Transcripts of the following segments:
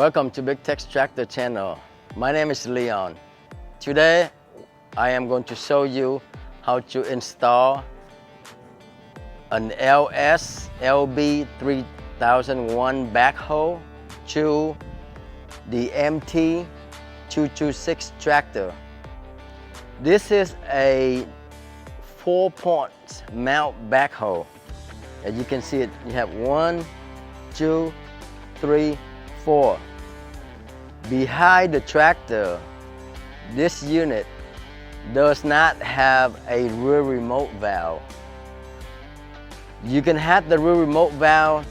Welcome to Big Tex Tractor channel. My name is Leon. Today I am going to show you how to install an LS LB3001 backhoe to the MT2 tractor. This is a 4-point mount backhoe. As you can see it, you have 1, 2, 3, 4. Behind the tractor, this unit does not have a rear remote valve. You can have the rear remote valve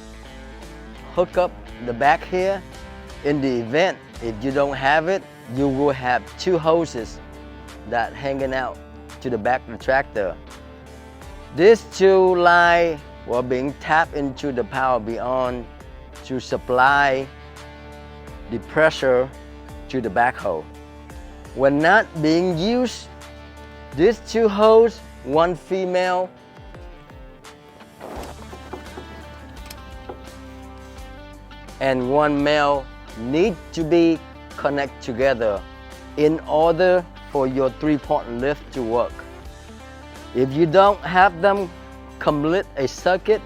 hook up the back here. In the event if you don't have it, you will have 2 hoses that hanging out to the back of the tractor. These 2 lines were being tapped into the power beyond to supply the pressure to the backhoe. When not being used, these 2 hoses, one female and one male, need to be connected together in order for your 3-point lift to work. If you don't have them complete a circuit,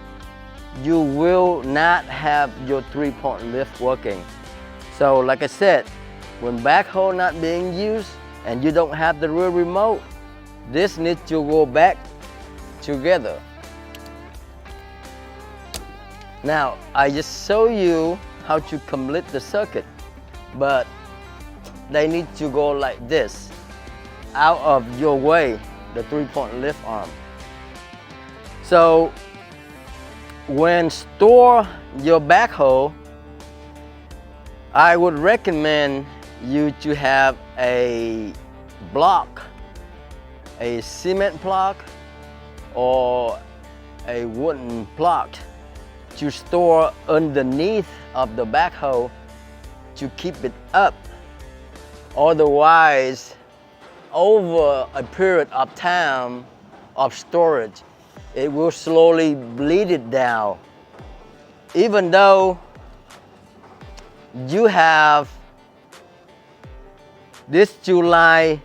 you will not have your 3-point lift working. So like I said, when backhoe not being used and you don't have the rear remote, this needs to go back together. Now I just show you how to complete the circuit, but they need to go like this, out of your way, the 3-point lift arm. So when store your backhoe, I would recommend you to have a block, a cement block or a wooden block to store underneath of the backhoe to keep it up. Otherwise, over a period of time of storage, it will slowly bleed it down. Even though you have these 2 lines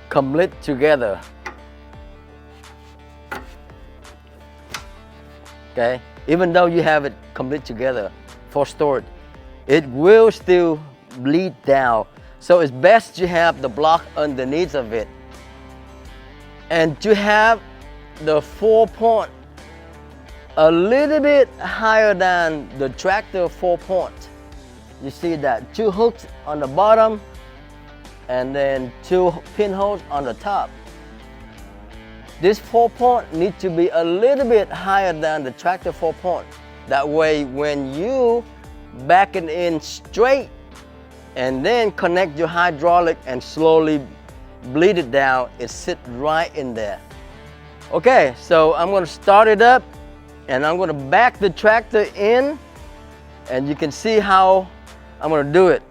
complete together. Okay, even though you have it complete together for storage, it will still bleed down. So it's best to have the block underneath of it, and to have the 4-point a little bit higher than the tractor 4-point. You see that 2 hooks on the bottom and then 2 pinholes on the top. This 4-point needs to be a little bit higher than the tractor 4-point. That way when you back it in straight and then connect your hydraulic and slowly bleed it down, it sits right in there. Okay, so I'm going to start it up and I'm going to back the tractor in, and you can see how I'm going to do it.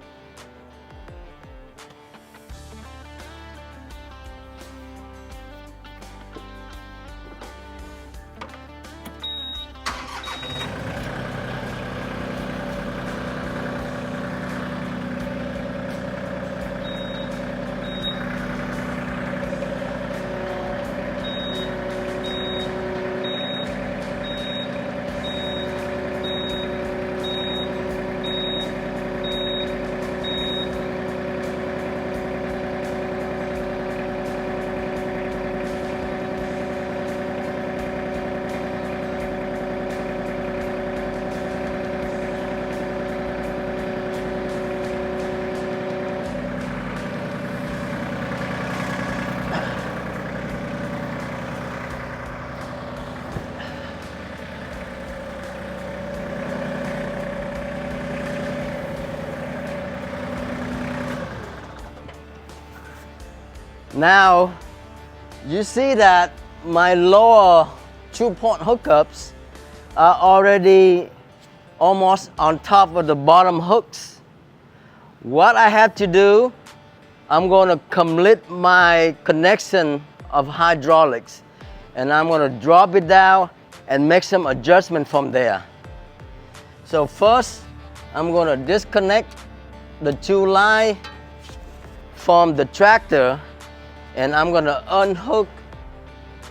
Now you see that my lower 2-point hookups are already almost on top of the bottom hooks. What I have to do, I'm going to complete my connection of hydraulics, and I'm going to drop it down and make some adjustment from there. So first, I'm gonna disconnect the two lines from the tractor, and I'm gonna unhook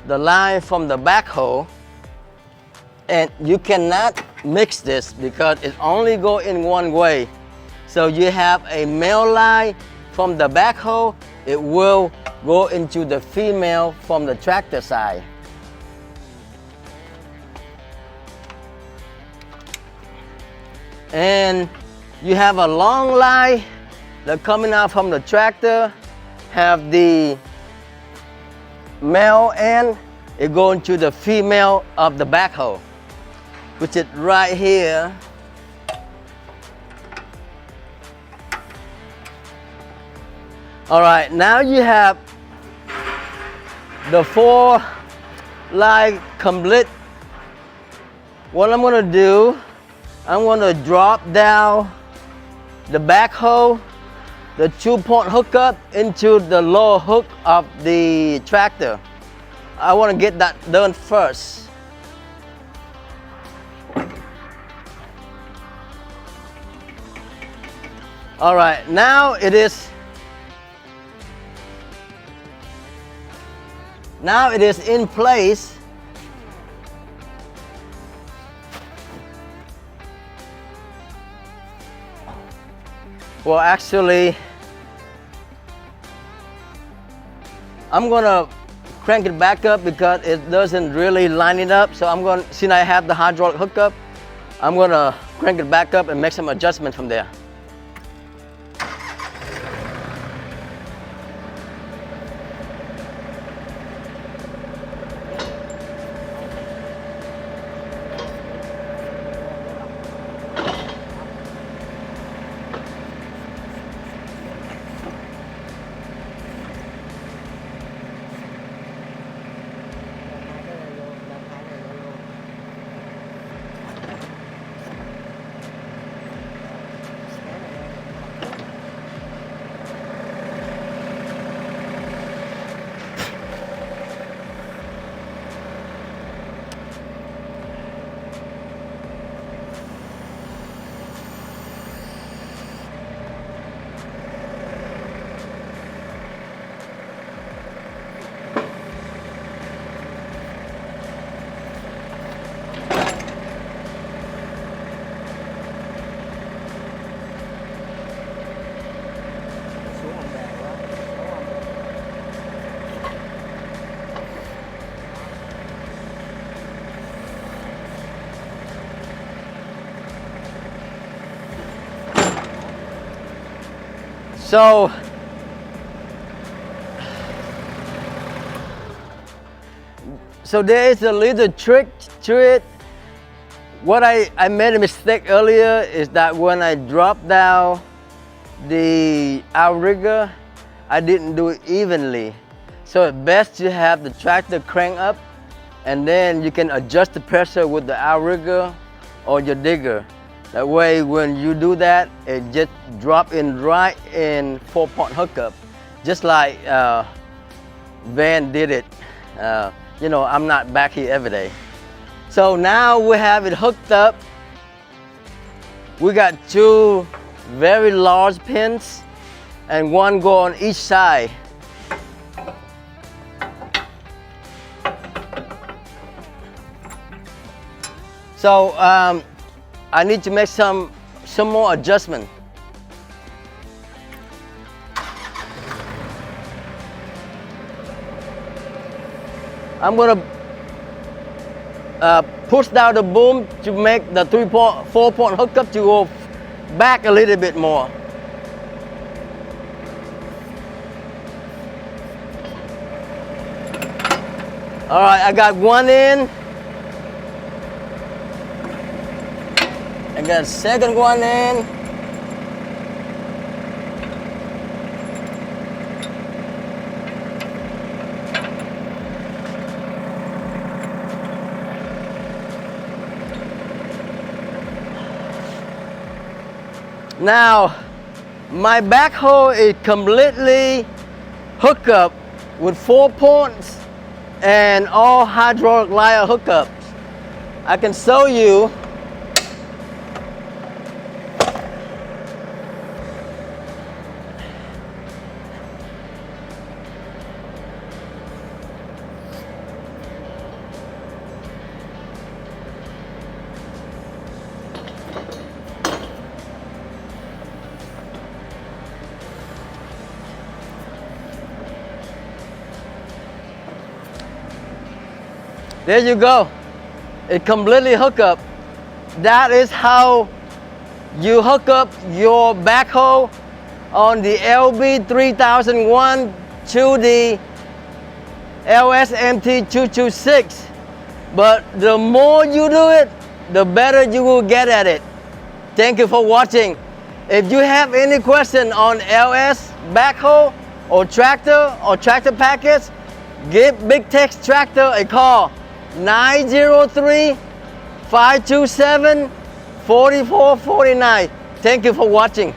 the line from the backhoe. And you cannot mix this because it only go in one way. So you have a male line from the backhoe, it will go into the female from the tractor side. And you have a long line that coming out from the tractor, have the male end, it go into the female of the backhoe, which is right here. All right, now you have the 4 line complete. What I'm gonna do, I'm gonna drop down the backhoe, the 2-point hookup into the lower hook of the tractor. I wanna get that done first. All right, now it is in place. Well, actually, I'm gonna crank it back up because it doesn't really line it up. So I'm gonna, since I have the hydraulic hookup, I'm gonna crank it back up and make some adjustment from there. So there is a little trick to it. What I made a mistake earlier is that when I dropped down the outrigger, I didn't do it evenly. So it's best to have the tractor crank up, and then you can adjust the pressure with the outrigger or your digger. That way, when you do that, it just drop in right in 4-point hookup, just like Van did it. You know, I'm not back here every day. So now we have it hooked up. We got 2 very large pins, and 1 go on each side. So I need to make some more adjustment. I'm gonna push down the boom to make the 4-point hookup to go back a little bit more. All right, I got 1 in. I got a second one in. Now, my backhoe is completely hooked up with 4 points and all hydraulic wire hookups. I can show you. There you go. It completely hook up. That is how you hook up your backhoe on the LB3001 to the LS MT2 Series. But the more you do it, the better you will get at it. Thank you for watching. If you have any question on LS backhoe or tractor package, give Big Tex Tractor a call. 903-527-4449. Thank you for watching.